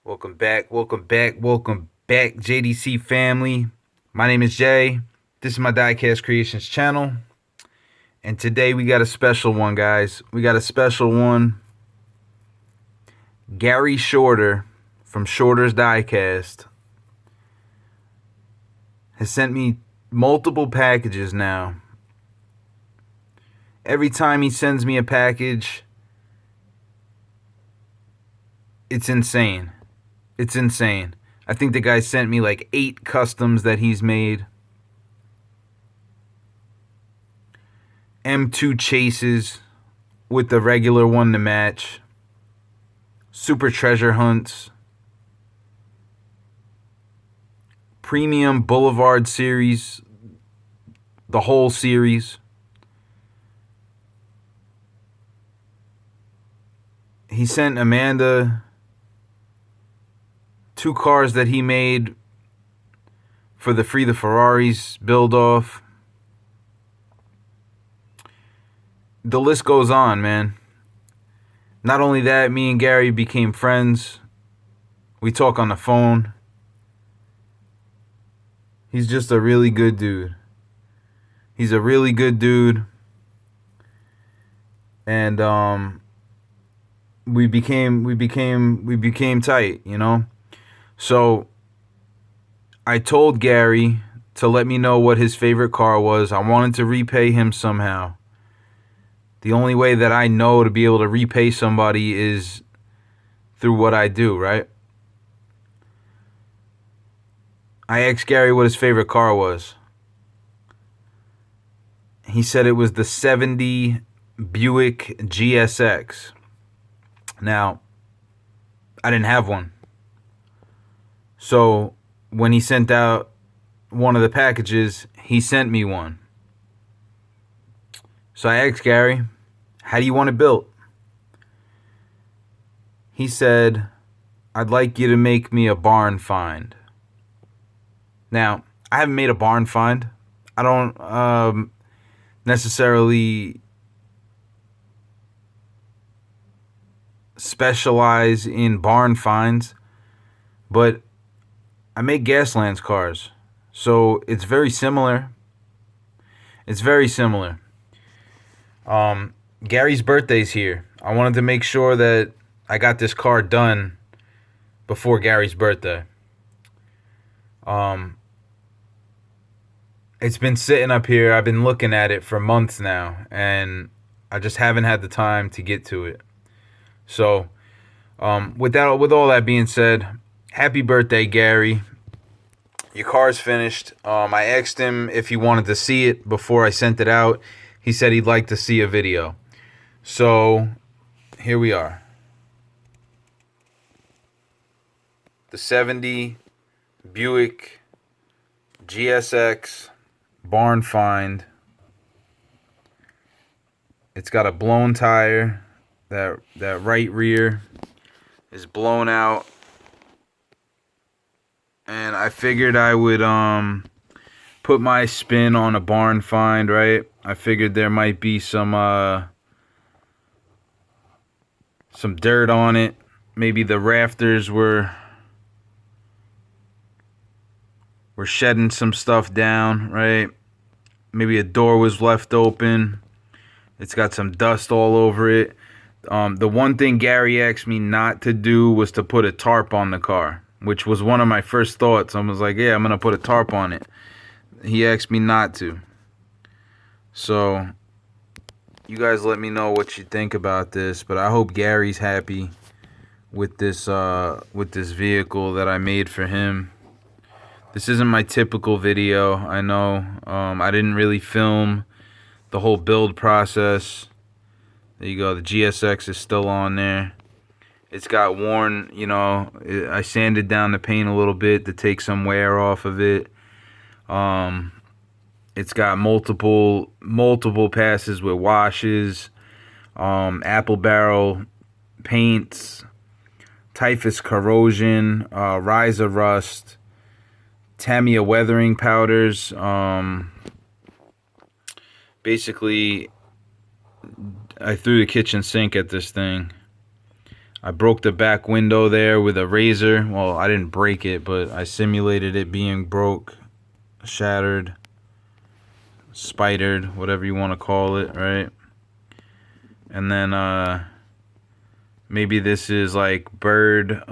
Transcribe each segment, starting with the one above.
Welcome back, JDC family. My name is Jay. This is my Diecast Creations channel. And today we got a special one, guys. We got a special one. Gary Shorter from Shorter's Diecast has sent me multiple packages now. Every time he sends me a package, it's insane. It's insane. I think the guy sent me like 8 customs that he's made. M2 chases with the regular one to match. Super treasure hunts. Premium Boulevard series. The whole series. He sent Amanda 2 cars that he made for the Free the Ferraris build off. The list goes on, man. Not only that, me and Gary became friends. We talk on the phone. He's just a really good dude. He's a really good dude. And we became tight, you know? So I told Gary to let me know what his favorite car was. I wanted to repay him somehow. The only way that I know to be able to repay somebody is through what I do, right? I asked Gary what his favorite car was. He said it was the 70 Buick GSX. Now, I didn't have one. So when he sent out one of the packages, he sent me one. So I asked Gary, how do you want it built? He said, I'd like you to make me a barn find. Now, I haven't made a barn find. I don't necessarily specialize in barn finds, but I make Gaslands cars, so it's very similar. It's very similar. Gary's birthday's here. I wanted to make sure that I got this car done before Gary's birthday. It's been sitting up here. I've been looking at it for months now, and I just haven't had the time to get to it. So, with all that being said, happy birthday, Gary. Your car's finished. I asked him if he wanted to see it before I sent it out. He said he'd like to see a video. So, here we are. The 70 Buick GSX barn find. It's got a blown tire. That right rear is blown out. And I figured I would put my spin on a barn find, right? I figured there might be some dirt on it. Maybe the rafters were shedding some stuff down, right? Maybe a door was left open. It's got some dust all over it. The one thing Gary asked me not to do was to put a tarp on the car, which was one of my first thoughts. I was like, yeah, I'm going to put a tarp on it. He asked me not to. So, you guys let me know what you think about this, but I hope Gary's happy with this vehicle that I made for him. This isn't my typical video, I know. I didn't really film the whole build process. There you go, the GSX is still on there. It's got worn, you know, I sanded down the paint a little bit to take some wear off of it. It's got multiple passes with washes, apple barrel paints, typhus corrosion, Ryza Rust, Tamia weathering powders. Basically, I threw the kitchen sink at this thing. I broke the back window there with a razor. Well, I didn't break it, but I simulated it being broke, shattered, spidered, whatever you want to call it, right? And then maybe this is like bird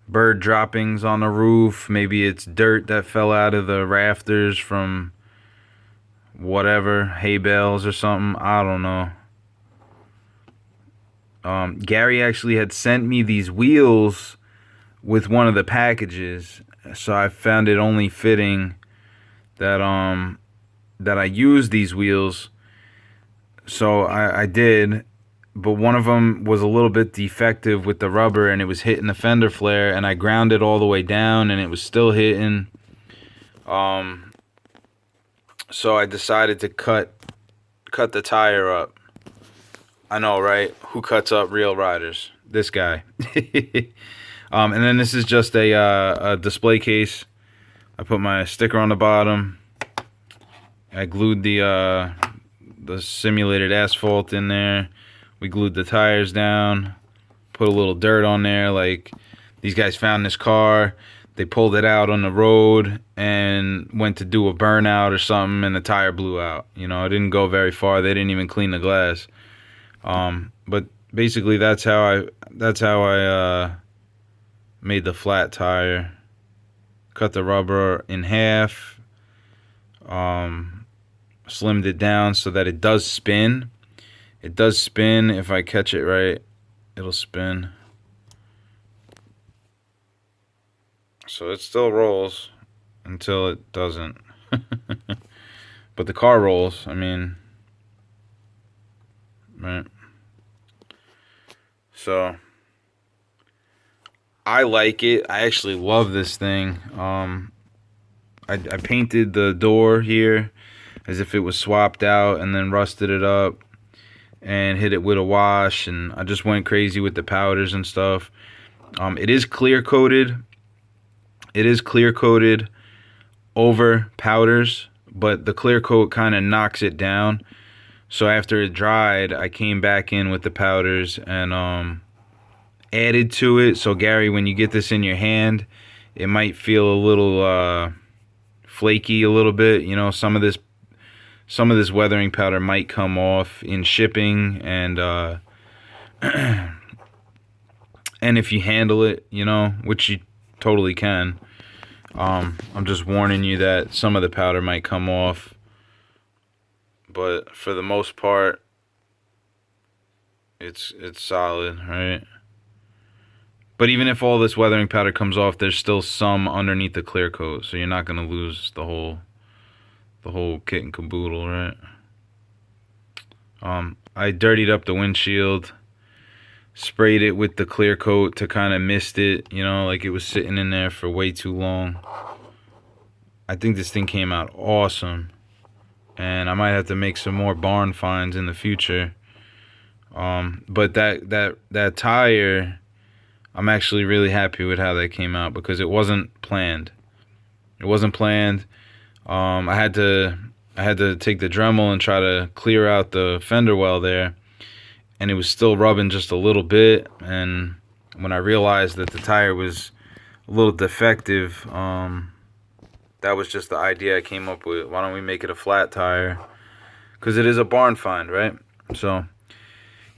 droppings on the roof. Maybe it's dirt that fell out of the rafters from whatever, hay bales or something. I don't know. Gary actually had sent me these wheels with one of the packages, so I found it only fitting that I use these wheels. So I did, but one of them was a little bit defective with the rubber, and it was hitting the fender flare, and I ground it all the way down, and it was still hitting. So I decided to cut the tire up. I know, right? Who cuts up real riders? This guy. And then this is just a display case. I put my sticker on the bottom. I glued the simulated asphalt in there. We glued the tires down. Put a little dirt on there. Like, these guys found this car. They pulled it out on the road and went to do a burnout or something, and the tire blew out. You know, it didn't go very far. They didn't even clean the glass. But basically that's how I made the flat tire. Cut the rubber in half. Slimmed it down so that it does spin. It does spin. If I catch it right, it'll spin. So it still rolls until it doesn't. But the car rolls, I mean, right? So I like it. I actually love this thing. I painted the door here as if it was swapped out, and then rusted it up and hit it with a wash, and I just went crazy with the powders and stuff. It is clear coated. It is clear coated over powders, but the clear coat kind of knocks it down. So after it dried, I came back in with the powders and added to it. So Gary, when you get this in your hand, it might feel a little flaky a little bit. You know, some of this weathering powder might come off in shipping, and and if you handle it, you know, which you totally can. I'm just warning you that some of the powder might come off, but for the most part, it's solid, right? But even if all this weathering powder comes off, there's still some underneath the clear coat, so you're not gonna lose the whole kit and caboodle, right? I dirtied up the windshield, sprayed it with the clear coat to kind of mist it, you know, like it was sitting in there for way too long. I think this thing came out awesome, and I might have to make some more barn finds in the future. But that tire, I'm actually really happy with how that came out, because it wasn't planned. It wasn't planned. I had to take the Dremel and try to clear out the fender well there, and it was still rubbing just a little bit. And when I realized that the tire was a little defective, that was just the idea I came up with. Why don't we make it a flat tire? Because it is a barn find, right? So,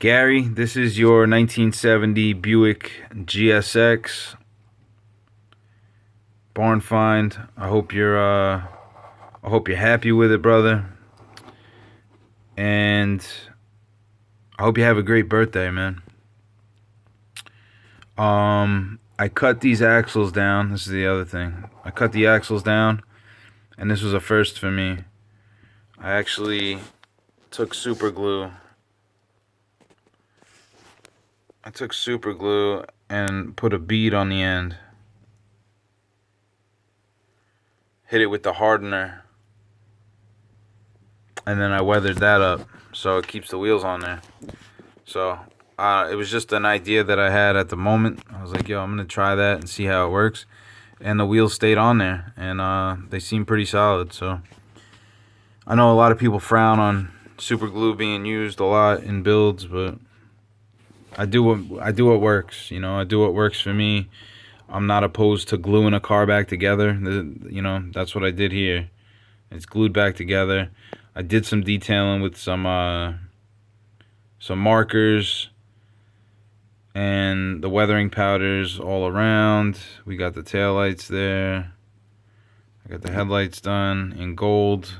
Gary, this is your 1970 Buick GSX barn find. I hope you're happy with it, brother. And I hope you have a great birthday, man. I cut these axles down. This is the other thing. I cut the axles down, and this was a first for me. I actually took super glue. And put a bead on the end. Hit it with the hardener. And then I weathered that up so it keeps the wheels on there. So it was just an idea that I had at the moment. I was like, yo, I'm going to try that and see how it works. And the wheels stayed on there, and they seem pretty solid. So I know a lot of people frown on super glue being used a lot in builds, but I do what works. You know, I do what works for me. I'm not opposed to gluing a car back together. You know, that's what I did here. It's glued back together. I did some detailing with some markers and the weathering powders all around. We got the taillights there. I got the headlights done in gold.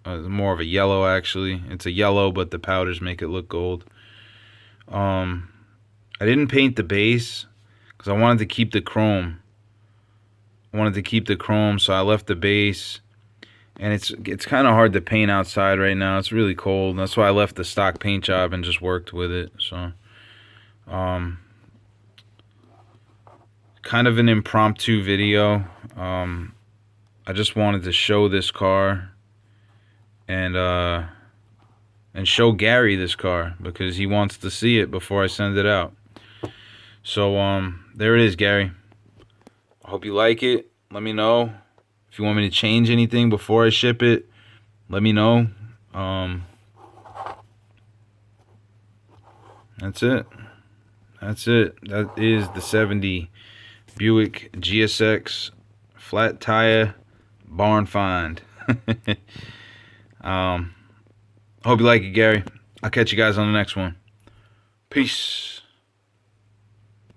More of a yellow, actually. It's a yellow, but the powders make it look gold. I didn't paint the base because I wanted to keep the chrome. So I left the base. And it's kind of hard to paint outside right now. It's really cold. That's why I left the stock paint job and just worked with it. So, kind of an impromptu video. I just wanted to show this car and show Gary this car because he wants to see it before I send it out. So there it is, Gary. I hope you like it. Let me know. If you want me to change anything before I ship it, let me know. That's it. That is the 70 Buick GSX flat tire barn find. Hope you like it, Gary. I'll catch you guys on the next one. Peace.